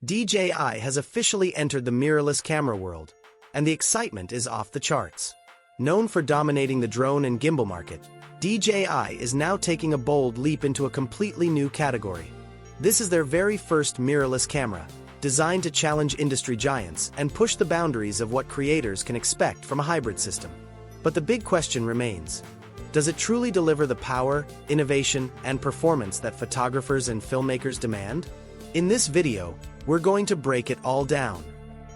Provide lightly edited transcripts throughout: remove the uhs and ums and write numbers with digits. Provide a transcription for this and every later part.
DJI has officially entered the mirrorless camera world, and the excitement is off the charts. Known for dominating the drone and gimbal market, DJI is now taking a bold leap into a completely new category. This is their very first mirrorless camera, designed to challenge industry giants and push the boundaries of what creators can expect from a hybrid system. But the big question remains: does it truly deliver the power, innovation, and performance that photographers and filmmakers demand? In this video, we're going to break it all down.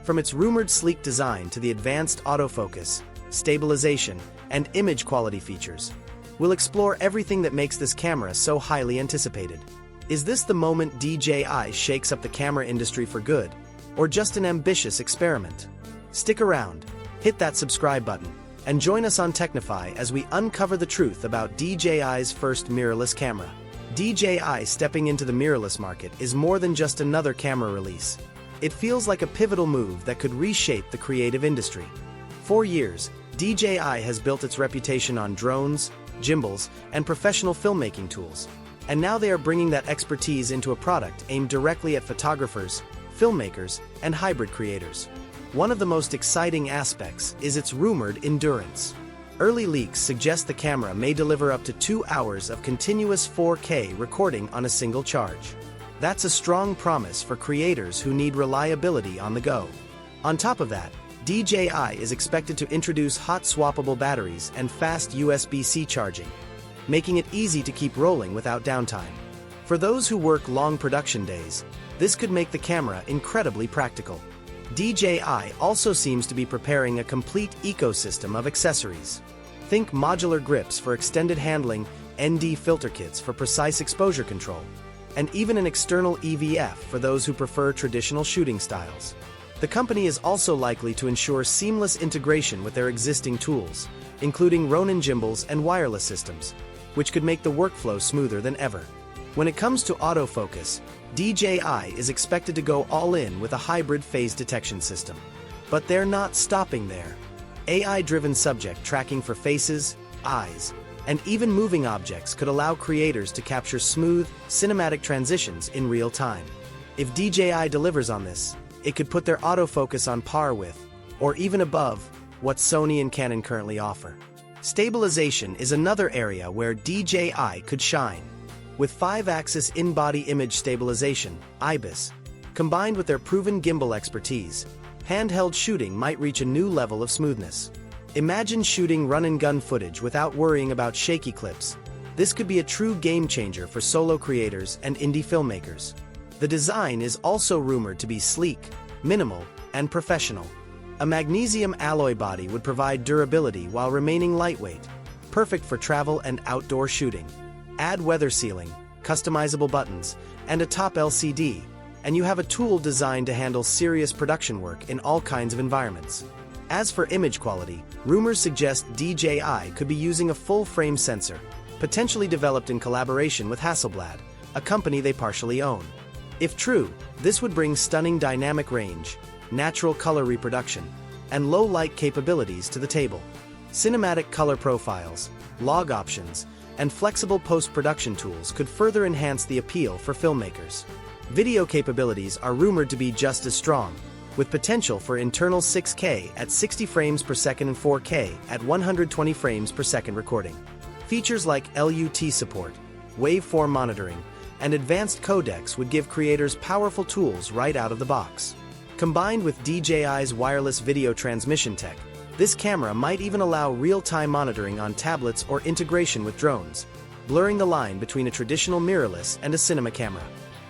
From its rumored sleek design to the advanced autofocus, stabilization, and image quality features, we'll explore everything that makes this camera so highly anticipated. Is this the moment DJI shakes up the camera industry for good, or just an ambitious experiment? Stick around, hit that subscribe button, and join us on Technify as we uncover the truth about DJI's first mirrorless camera. DJI stepping into the mirrorless market is more than just another camera release. It feels like a pivotal move that could reshape the creative industry. For years, DJI has built its reputation on drones, gimbals, and professional filmmaking tools. And now they are bringing that expertise into a product aimed directly at photographers, filmmakers, and hybrid creators. One of the most exciting aspects is its rumored endurance. Early leaks suggest the camera may deliver up to 2 hours of continuous 4K recording on a single charge. That's a strong promise for creators who need reliability on the go. On top of that, DJI is expected to introduce hot swappable batteries and fast USB-C charging, making it easy to keep rolling without downtime. For those who work long production days, this could make the camera incredibly practical. DJI also seems to be preparing a complete ecosystem of accessories. Think modular grips for extended handling, ND filter kits for precise exposure control, and even an external EVF for those who prefer traditional shooting styles. The company is also likely to ensure seamless integration with their existing tools, including Ronin gimbals and wireless systems, which could make the workflow smoother than ever. When it comes to autofocus, DJI is expected to go all in with a hybrid phase detection system. But they're not stopping there. AI-driven subject tracking for faces, eyes, and even moving objects could allow creators to capture smooth, cinematic transitions in real time. If DJI delivers on this, it could put their autofocus on par with, or even above, what Sony and Canon currently offer. Stabilization is another area where DJI could shine. With 5-axis in-body image stabilization, IBIS, combined with their proven gimbal expertise, handheld shooting might reach a new level of smoothness. Imagine shooting run-and-gun footage without worrying about shaky clips. This could be a true game-changer for solo creators and indie filmmakers. The design is also rumored to be sleek, minimal, and professional. A magnesium alloy body would provide durability while remaining lightweight, perfect for travel and outdoor shooting. Add weather sealing, customizable buttons, and a top LCD, and you have a tool designed to handle serious production work in all kinds of environments. As for image quality, rumors suggest DJI could be using a full-frame sensor, potentially developed in collaboration with Hasselblad, a company they partially own. If true, this would bring stunning dynamic range, natural color reproduction, and low-light capabilities to the table. Cinematic color profiles, log options, and flexible post-production tools could further enhance the appeal for filmmakers. Video capabilities are rumored to be just as strong, with potential for internal 6K at 60 frames per second and 4K at 120 frames per second recording. Features like LUT support, waveform monitoring, and advanced codecs would give creators powerful tools right out of the box. Combined with DJI's wireless video transmission tech, this camera might even allow real-time monitoring on tablets or integration with drones, blurring the line between a traditional mirrorless and a cinema camera.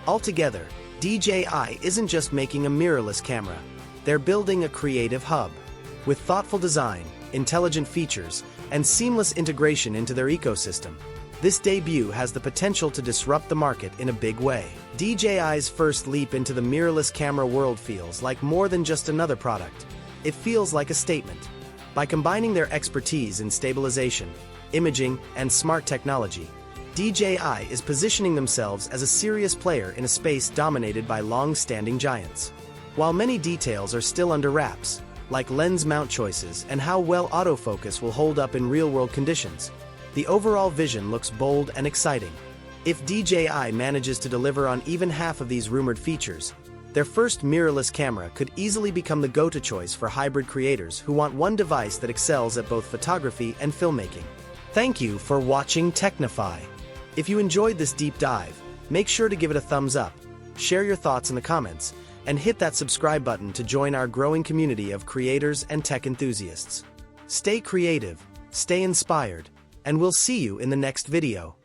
Altogether, DJI isn't just making a mirrorless camera, they're building a creative hub. With thoughtful design, intelligent features, and seamless integration into their ecosystem, this debut has the potential to disrupt the market in a big way. DJI's first leap into the mirrorless camera world feels like more than just another product. It feels like a statement. By combining their expertise in stabilization, imaging, and smart technology, DJI is positioning themselves as a serious player in a space dominated by long-standing giants. While many details are still under wraps, like lens mount choices and how well autofocus will hold up in real-world conditions, the overall vision looks bold and exciting. If DJI manages to deliver on even half of these rumored features, their first mirrorless camera could easily become the go-to choice for hybrid creators who want one device that excels at both photography and filmmaking. Thank you for watching Technify. If you enjoyed this deep dive, make sure to give it a thumbs up, share your thoughts in the comments, and hit that subscribe button to join our growing community of creators and tech enthusiasts. Stay creative, stay inspired, and we'll see you in the next video.